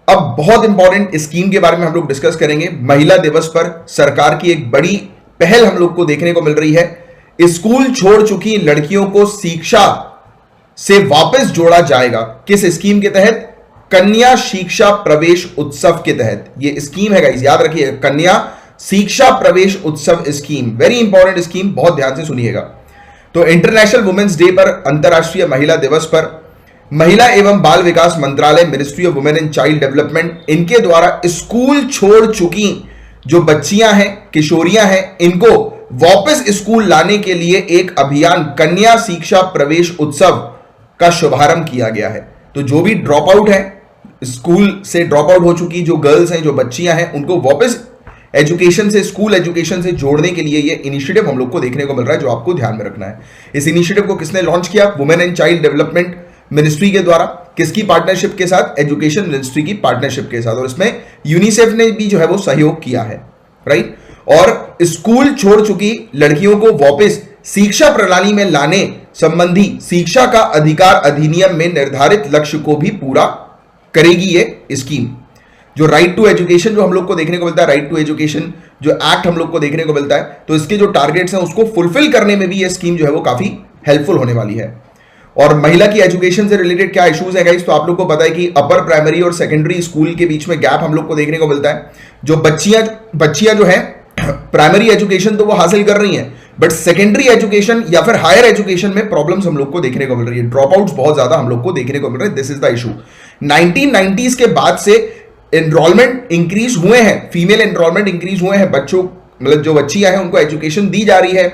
अब बहुत important scheme के बारे में हम लोग डिस्कस करेंगे। महिला दिवस पर सरकार की एक बड़ी पहल हम लोग को देखने को मिल रही है। स्कूल छोड़ चुकी लड़कियों को शिक्षा से वापस जोड़ा जाएगा। किस स्कीम के तहत? कन्या शिक्षा प्रवेश उत्सव के तहत ये स्कीम है गाइस, याद रखिए, कन्या शिक्षा प्रवेश उत्सव स्कीम, वेरी इंपॉर्टेंट स्कीम, बहुत ध्यान से सुनिएगा। तो इंटरनेशनल वुमेन्स डे पर, अंतरराष्ट्रीय महिला दिवस पर, महिला एवं बाल विकास मंत्रालय, ministry of women and child development, इनके द्वारा स्कूल छोड़ चुकी जो बच्चियां हैं, किशोरियां हैं, इनको वापस स्कूल लाने के लिए एक अभियान कन्या शिक्षा प्रवेश उत्सव का शुभारंभ किया गया है। तो जो भी ड्रॉप आउट है, स्कूल से ड्रॉप आउट हो चुकी जो गर्ल्स हैं, जो बच्चियां हैं, उनको वापस एजुकेशन से, स्कूल एजुकेशन से जोड़ने के लिए ये इनिशिएटिव हम लोग को देखने को मिल रहा है, जो आपको ध्यान में रखना है। इस इनिशिएटिव को किसने लॉन्च किया? Women and child development ministry के द्वारा। किसकी पार्टनरशिप के साथ? एजुकेशन मिनिस्ट्री की पार्टनरशिप के साथ, और इसमें यूनिसेफ ने भी जो है वो सहयोग किया है, राइट। और स्कूल छोड़ चुकी लड़कियों को वापस शिक्षा प्रणाली में लाने संबंधी शिक्षा का अधिकार अधिनियम में निर्धारित लक्ष्य को भी पूरा करेगी ये स्कीम। जो राइट टू एजुकेशन जो हम लोग को देखने को मिलता है, राइट टू एजुकेशन जो एक्ट हम लोग को देखने को मिलता है, तो इसके जो टारगेट्स हैं उसको फुलफिल करने में भी ये स्कीम जो है वो काफी हेल्पफुल होने वाली है। और महिला की एजुकेशन से रिलेटेड क्या इश्यूज है गाइस? तो आप लोग को पता है कि अपर प्राइमरी और सेकेंडरी स्कूल के बीच में गैप हम लोग को देखने को मिलता है। जो बच्चियां जो है प्राइमरी एजुकेशन तो वो हासिल कर रही हैं, बट सेकेंडरी एजुकेशन या फिर हायर एजुकेशन में प्रॉब्लम्स हम लोग को देखने को मिल रही है, ड्रॉप आउट्स बहुत ज्यादा हम लोग को देखने को मिल रहे हैं। This is the issue. 1990s के बाद से एनरोलमेंट इंक्रीज हुए हैं, फीमेल एनरोलमेंट इंक्रीज हुए हैं, बच्चों मतलब जो बच्चियां हैं उनको एजुकेशन दी जा रही है,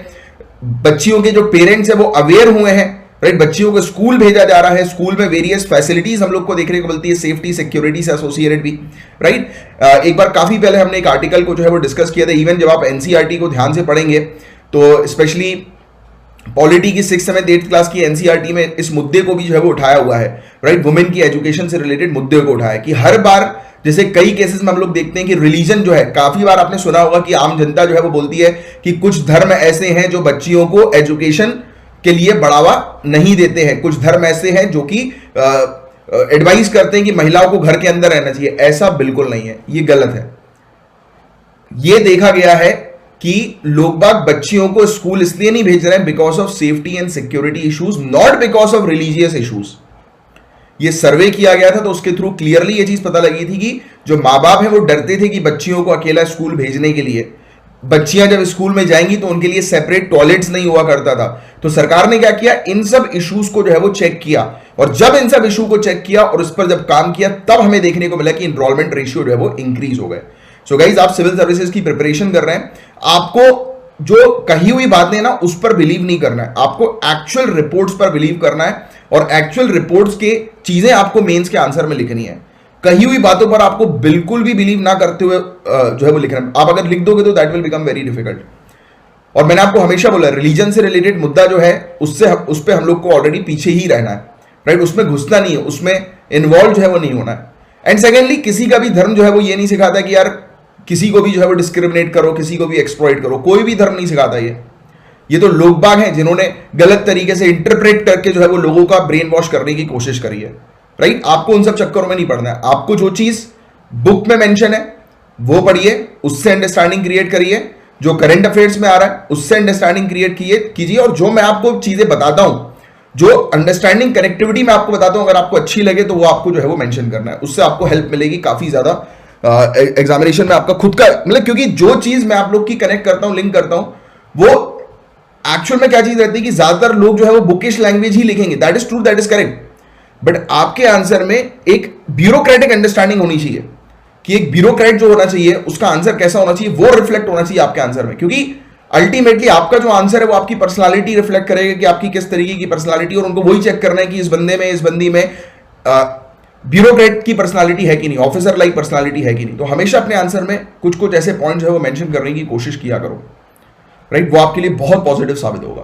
बच्चियों के जो पेरेंट्स हैं वो अवेयर हुए हैं, राइट। बच्चियों को स्कूल भेजा जा रहा है, स्कूल में वेरियस फैसिलिटीज हम लोग को देखने को मिलती है, सेफ्टी सिक्योरिटी से एसोसिएटेड भी, राइट। एक बार काफी पहले हमने एक आर्टिकल को जो है वो डिस्कस किया था। इवन जब आप एनसीईआरटी को ध्यान से पढ़ेंगे तो स्पेशली पॉलिटी की 6th 7th 8th क्लास की एनसीईआरटी में इस मुद्दे को भी जो है वो उठाया हुआ है, राइट। वुमेन की एजुकेशन से रिलेटेड मुद्दे को उठाया कि हर बार, जैसे कई केसेस में हम लोग देखते हैं कि रिलीजन जो है, काफी बार आपने सुना होगा कि आम जनता जो है वो बोलती है कि कुछ धर्म ऐसे हैं जो बच्चियों को एजुकेशन के लिए बढ़ावा नहीं देते हैं, कुछ धर्म ऐसे हैं जो कि एडवाइस करते हैं कि महिलाओं को घर के अंदर रहना चाहिए। ऐसा बिल्कुल नहीं है, ये गलत है। ये देखा गया है कि लोग बाग बच्चियों को स्कूल इसलिए नहीं भेज रहे हैं because of safety and security issues, not because of religious issues. ये सर्वे किया गया था तो उसके थ्रू क्लियरली ये चीज पता लगी थी कि जो माँ बाप हैं वो डरते थे कि बच्चियों को अकेला स्कूल भेजने के लिए। बच्चियां जब स्कूल में जाएंगी तो उनके लिए सेपरेट टॉयलेट्स नहीं हुआ करता था। तो सरकार ने क्या किया, इन सब इश्यूज को जो है वो चेक किया, और जब इन सब इशू को चेक किया और उस पर जब काम किया, तब हमें देखने को मिला कि इनरोलमेंट रेशियो जो है वो इंक्रीज हो गए। सो गाइज, आप सिविल सर्विसेज की प्रिपरेशन कर रहे हैं, आपको जो कही हुई बातें ना उस पर बिलीव नहीं करना है, आपको एक्चुअल रिपोर्ट्स पर बिलीव करना है, और एक्चुअल रिपोर्ट्स के चीजें आपको मेंस के आंसर में लिखनी है। कही हुई बातों पर आपको बिल्कुल भी बिलीव ना करते हुए जो है वो लिखना है। आप अगर लिख दोगे तो that will become very difficult. और मैंने आपको हमेशा बोला, रिलीजन से रिलेटेड मुद्दा जो है उससे उस पर हम लोग को ऑलरेडी पीछे ही रहना है, राइट। उसमें घुसना नहीं है, उसमें इन्वॉल्व जो है वो नहीं होना है। एंड सेकेंडली, किसी का भी धर्म जो है वो ये नहीं सिखाता कि यार किसी को भी जो है वो डिस्क्रिमिनेट करो, किसी को भी एक्सप्लॉइट करो, कोई भी धर्म नहीं सिखाता ये तो लोग बाग हैं जिन्होंने गलत तरीके से इंटरप्रेट करके जो है वो लोगों का ब्रेन वॉश करने की कोशिश करी है, राइट। आपको उन सब चक्करों में नहीं पड़ना है, आपको जो चीज बुक में मेंशन है वो पढ़िए, उससे अंडरस्टैंडिंग क्रिएट करिए, जो करंट अफेयर्स में आ रहा है उससे अंडरस्टैंडिंग क्रिएट कीजिए, और जो मैं आपको चीजें बताता हूं, जो अंडरस्टैंडिंग कनेक्टिविटी मैं आपको बताता हूं, अगर आपको अच्छी लगे तो वो आपको जो है वो मेंशन करना है, उससे आपको हेल्प मिलेगी काफी ज्यादा एग्जामिनेशन में आपका खुद का, मतलब क्योंकि जो चीज मैं आप लोग की कनेक्ट करता हूं, लिंक करता हूं, वो एक्चुअल में क्या चीज रहती है कि ज्यादातर लोग जो है वो बुकिश लैंग्वेज ही लिखेंगे, that is true, that is correct, but आपके आंसर में एक ब्यूरोक्रेटिक अंडरस्टैंडिंग होनी चाहिए कि एक ब्यूरोक्रेट जो होना चाहिए उसका आंसर कैसा होना चाहिए, वो रिफ्लेक्ट होना चाहिए आपके आंसर में, क्योंकि अल्टीमेटली आपका जो आंसर है वो आपकी पर्सनालिटी रिफ्लेक्ट करेगा कि आपकी किस तरीके की पर्सनालिटी, और उनको वही चेक करना है कि इस बंदे में, इस बंदी में ब्यूरोक्रेट की पर्सनालिटी है कि नहीं, ऑफिसर लाइक पर्सनालिटी है कि नहीं। तो हमेशा अपने आंसर में कुछ कुछ ऐसे पॉइंट जो है वो मेंशन करने की कोशिश किया करो, राइट। वो आपके लिए बहुत पॉजिटिव साबित होगा।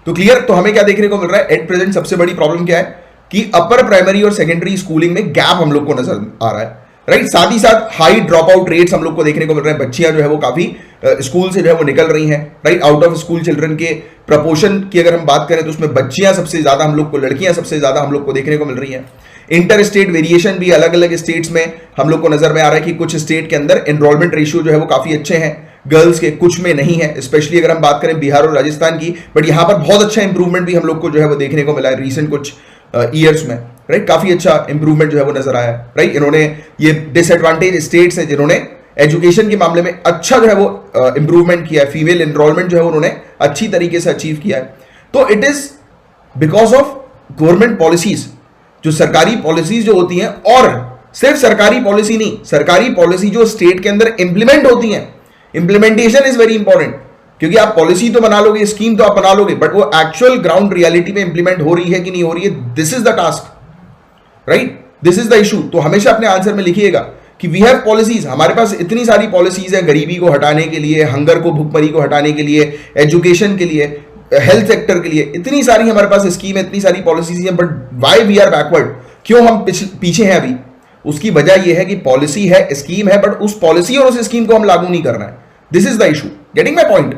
तो क्लियर, तो हमें क्या देखने को मिल रहा है एट प्रेजेंट, सबसे बड़ी प्रॉब्लम क्या है कि अपर प्राइमरी और सेकेंडरी स्कूलिंग में गैप हम लोग को नजर आ रहा है, राइट। साथ ही साथ हाई ड्रॉप आउट रेट्स हम लोग को देखने को मिल रहे हैं, बच्चियां जो है वो काफी स्कूल से जो है वो निकल रही हैं, right. Out of school children के प्रपोर्शन की अगर हम बात करें तो उसमें बच्चियां सबसे ज्यादा हम लोग को, लड़कियां सबसे ज्यादा हम लोग को देखने को मिल रही हैं। इंटर स्टेट वेरिएशन भी अलग अलग स्टेट्स में हम लोग को नजर में आ रहा है कि कुछ स्टेट के अंदर एनरोलमेंट रेशियो जो है वो काफी अच्छे हैं गर्ल्स के, कुछ में नहीं है, स्पेशली अगर हम बात करें बिहार और राजस्थान की। बट यहां पर बहुत अच्छा इंप्रूवमेंट भी हम लोग को जो है वो देखने को मिला है रिसेंट कुछ ईयर्स में, राइट। काफी अच्छा इंप्रूवमेंट जो है वो नजर आया है, राइट। इन्होंने ये डिसएडवांटेज स्टेट्स हैं जिन्होंने एजुकेशन के मामले में अच्छा जो है वो इंप्रूवमेंट किया है, फीमेल एनरोलमेंट जो है उन्होंने अच्छी तरीके से अचीव किया है। तो it is because of government policies, जो सरकारी पॉलिसीज जो होती हैं, और सिर्फ सरकारी पॉलिसी नहीं, सरकारी पॉलिसी जो स्टेट के अंदर इंप्लीमेंट होती हैं, इंप्लीमेंटेशन इज वेरी इंपॉर्टेंट। क्योंकि आप पॉलिसी तो बना लोगे, स्कीम तो आप बना लोगे, बट वो एक्चुअल ग्राउंड रियलिटी में इंप्लीमेंट हो रही है कि नहीं हो रही है, this is the task, right, this is the issue. तो हमेशा अपने आंसर में लिखिएगा कि वी हैव पॉलिसीज, हमारे पास इतनी सारी पॉलिसीज हैं गरीबी को हटाने के लिए, हंगर को, भुखमरी को हटाने के लिए, एजुकेशन के लिए, हेल्थ सेक्टर के लिए, इतनी सारी हमारे पास स्कीम है, इतनी सारी पॉलिसीज हैं, but why we are backward, क्यों हम पीछे हैं अभी? उसकी वजह यह है कि पॉलिसी है, स्कीम है, बट उस पॉलिसी और उस स्कीम को हम लागू नहीं कर रहे हैं। This is the issue, getting my point?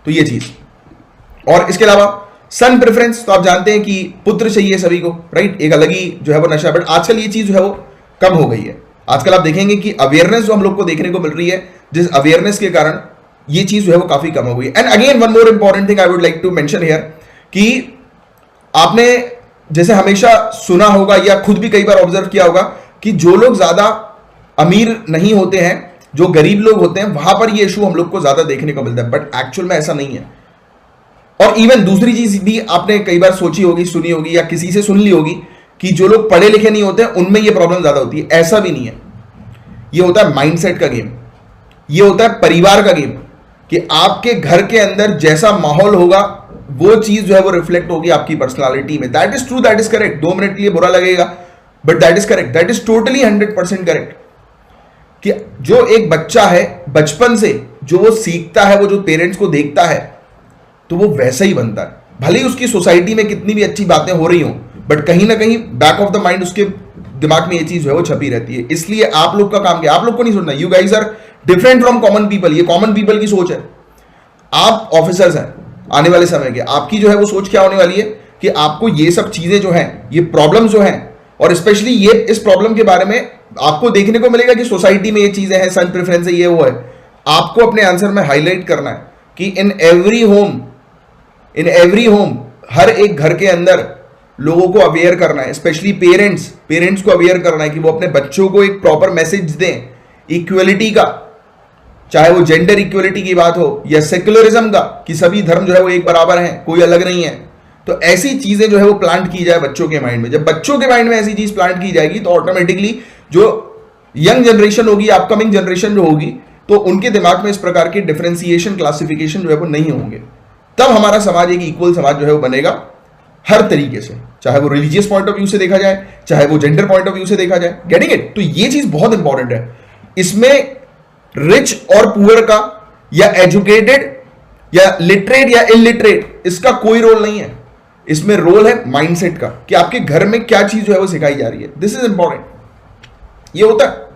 तो ये चीज, और इसके अलावा सन प्रेफरेंस, तो आप जानते हैं कि पुत्र चाहिए सभी को, राइट, एक अलग ही जो है वो नशा, बट आजकल ये चीज जो है वो कम हो गई है। आजकल आप देखेंगे कि अवेयरनेस जो हम लोग को देखने को मिल रही है, जिस अवेयरनेस के कारण ये चीज जो है वो काफी कम हो गई है। And again one more important thing I would like to mention here, कि आपने जैसे हमेशा सुना होगा या खुद भी कई बार ऑब्जर्व किया होगा कि जो लोग ज्यादा अमीर नहीं होते हैं, जो गरीब लोग होते हैं, वहां पर ये इशू हम लोग को ज्यादा देखने को मिलता है, बट एक्चुअल में ऐसा नहीं है। और इवन दूसरी चीज भी आपने कई बार सोची होगी, सुनी होगी, या किसी से सुन ली होगी कि जो लोग पढ़े लिखे नहीं होते उनमें ये प्रॉब्लम ज्यादा होती है। ऐसा भी नहीं है, ये होता है माइंडसेट का गेम, ये होता है परिवार का गेम, कि आपके घर के अंदर जैसा माहौल होगा वो चीज जो है वो रिफ्लेक्ट होगी आपकी पर्सनालिटी में। That is true, that is correct. 2 minute के लिए बुरा लगेगा, but that is correct, that is totally 100% correct. कि जो एक बच्चा है बचपन से जो वो सीखता है, वो जो पेरेंट्स को देखता है, तो वो वैसा ही बनता है। भले ही उसकी सोसाइटी में कितनी भी अच्छी बातें हो रही हों, बट कहीं ना कहीं बैक ऑफ द माइंड उसके दिमाग में ये चीज है वो छपी रहती है। इसलिए आप लोग का काम क्या, आप लोग को नहीं सुनना, you guys are different from common people. ये कॉमन पीपल की सोच है। आप ऑफिसर्स हैं आने वाले समय के, आपकी जो है वो सोच क्या होने वाली है कि आपको ये सब चीजें जो हैं, ये प्रॉब्लम जो हैं, और स्पेशली ये इस प्रॉब्लम के बारे में आपको देखने को मिलेगा कि सोसाइटी में ये चीजें हैं, सन प्रेफरेंस है, ये वो है। आपको अपने आंसर में हाईलाइट करना है कि इन एवरी होम, हर एक घर के अंदर लोगों को अवेयर करना है, स्पेशली पेरेंट्स को अवेयर करना है कि वो अपने बच्चों को एक प्रॉपर मैसेज दें इक्वलिटी का, चाहे वो जेंडर इक्वलिटी की बात हो या सेक्युलरिज्म का, कि सभी धर्म जो है वो एक बराबर हैं, कोई अलग नहीं है। तो ऐसी चीजें जो है वो प्लांट की जाए बच्चों के माइंड में। जब बच्चों के माइंड में ऐसी चीज प्लांट की जाएगी तो ऑटोमेटिकली जो यंग जनरेशन होगी, अपकमिंग जनरेशन जो होगी, तो उनके दिमाग में इस प्रकार के डिफरेंशिएशन, क्लासिफिकेशन जो है वो नहीं होंगे। तब हमारा समाज एक इक्वल समाज जो है वो बनेगा हर तरीके से, चाहे वो रिलीजियस पॉइंट ऑफ व्यू से देखा जाए, चाहे वो जेंडर पॉइंट ऑफ व्यू से देखा जाए। Getting it? तो ये चीज बहुत इंपॉर्टेंट है। इसमें रिच और पुअर का, या एजुकेटेड या लिटरेट या इलिटरेट, इसका कोई रोल नहीं है। इसमें रोल है माइंडसेट का, कि आपके घर में क्या चीज जो है वो सिखाई जा रही है। This is important. ये होता है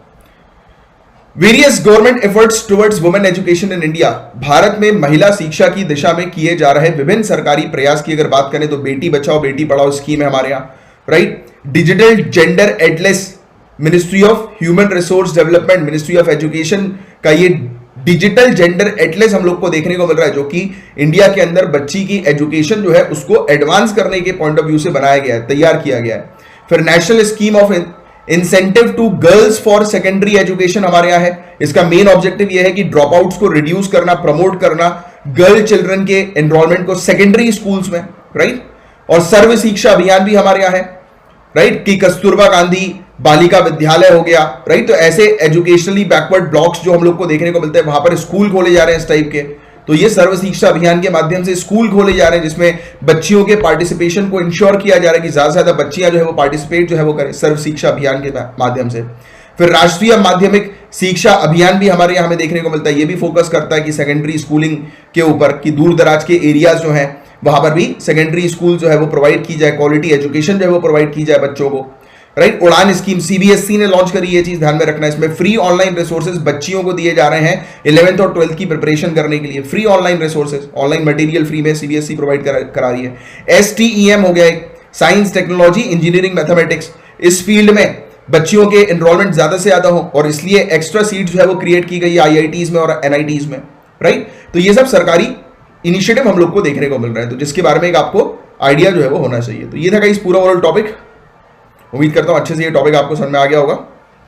various government efforts towards women education in India. Bharat में महिला शिक्षा की दिशा में किए जा रहे विभिन्न सरकारी प्रयास की अगर बात करें तो बेटी बचाओ बेटी पढ़ाओ स्कीम है हमारे यहाँ, right. Digital gender atlas, ministry of human resource development, ministry of education का ये डिजिटल जेंडर एटलेस हम लोग को देखने को मिल रहा है, जो कि इंडिया के अंदर बच्ची की एजुकेशन जो है उसको एडवांस करने के पॉइंट ऑफ व्यू से बनाया गया है, तैयार किया गया है। फिर national scheme of incentive to girls for secondary education हमारे यहाँ है। इसका मेन ऑब्जेक्टिव यह है कि ड्रॉप आउट्स को रिड्यूस करना, प्रमोट करना गर्ल चिल्ड्रन के एनरोलमेंट को सेकेंडरी स्कूल्स में, राइट। और सर्व शिक्षा अभियान भी हमारे यहाँ है, राइट, कि कस्तूरबा गांधी बालिका विद्यालय हो गया, राइट। तो ऐसे एजुकेशनली बैकवर्ड ब्लॉक्स जो हम लोग को देखने को मिलते हैं, वहां पर स्कूल खोले जा रहे हैं इस टाइप के। तो ये सर्व शिक्षा अभियान के माध्यम से स्कूल खोले जा रहे हैं जिसमें बच्चियों के पार्टिसिपेशन को इंश्योर किया जा रहा है कि ज्यादा से ज्यादा बच्चियां जो है वो पार्टिसिपेट जो है वो करें सर्व शिक्षा अभियान के माध्यम से। फिर राष्ट्रीय माध्यमिक शिक्षा अभियान भी हमारे यहाँ में देखने को मिलता है। ये भी फोकस करता है कि सेकेंडरी स्कूलिंग के ऊपर, कि दूर दराज के एरियाज जो हैं वहां पर भी सेकेंडरी स्कूल जो है वो प्रोवाइड की जाए, क्वालिटी एजुकेशन जो है वो प्रोवाइड की जाए बच्चों को, राइट। उड़ान स्कीम सीबीएसई ने लॉन्च करी, ये चीज ध्यान में रखना है। इसमें फ्री ऑनलाइन रिसोर्सेज बच्चियों को दिए जा रहे हैं 11th और 12th की प्रिपरेशन करने के लिए। Free online resources, online material free में सीबीएसई प्रोवाइड करा रही है। STEM हो गया एक, साइंस टेक्नोलॉजी इंजीनियरिंग मैथमेटिक्स, इस फील्ड में बच्चियों के एनरोलमेंट ज्यादा से ज्यादा हो, और इसलिए एक्स्ट्रा सीट जो है वो क्रिएट की गई है आईआईटीज में और एनआईटीज में, राइट। तो ये सब सरकारी इनिशिएटिव हम लोग को देखने को मिल रहा है, तो जिसके बारे में एक आपको आइडिया जो है वो होना चाहिए। तो ये था गाइस पूरा ओवरऑल टॉपिक। उम्मीद करता हूं अच्छे से ये टॉपिक आपको समझ में आ गया होगा।